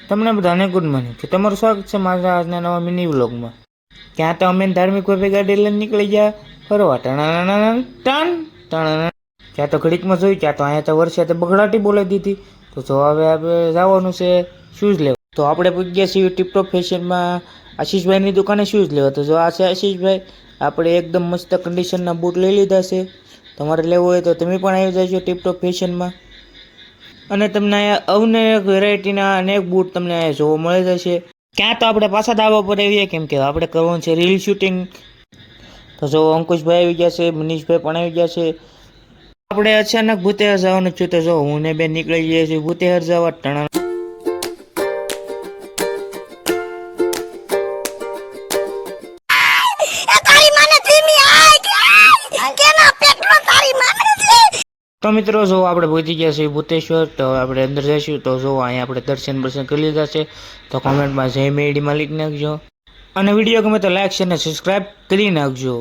તમને બધાને good morning તો તમારું સ્વાગત છે મારા આજના નવા મિની વ્લોગમાં. ત્યાં તો અમે ધાર્મિક ભાઈ ગાડી લઈને નીકળી ગયા ફરવા. ટણ ત્યાં તો ઘડીકમાં જોયું, ત્યાં તો અહીંયા તો વરસાદે બગડાટી બોલાવી દીધી. તો જો હવે આપણે જવાનું છે શૂઝ લેવા. તો આપણે પૂછી ગયા છીએ ટીપટોપ ફેશનમાં આશીષભાઈની દુકાને શૂઝ લેવા. તો જો આ છે આશીષભાઈ, આપણે એકદમ મસ્ત કન્ડિશનના બૂટ લઈ લીધા છે. તમારે લેવું હોય તો તમે પણ આવી જજો ટીપટોપ ફેશનમાં. અને તમને અહીંયા અનેક વેરાયટીના અનેક બૂટ તમને અહીંયા જોવા મળી જશે. ક્યાં તો આપણે પાછા દાવા પર આવીએ, કેમ કે આપણે કરવાનું છે રીલ શૂટિંગ. તો જો અંકુશભાઈ આવી ગયા છે, મનીષભાઈ પણ આવી ગયા છે. આપણે અચાનક ભૂતેહર જવાનું છું. તો જો હું ને બેન નીકળી જઈએ છીએ ભૂતેહર જવા. ટણા તો મિત્રો જો આપણે પહોંચી ગયા છીએ ભૂતેશ્વર. તો આપણે અંદર જઈશું. તો જો અહીંયા આપણે દર્શન કરી લીધા છે. તો કોમેન્ટમાં જય મેડીમાં લીખ નાખજો. અને વિડીયો ગમે તો લાઈક શેર અને સબસ્ક્રાઈબ કરી નાખજો.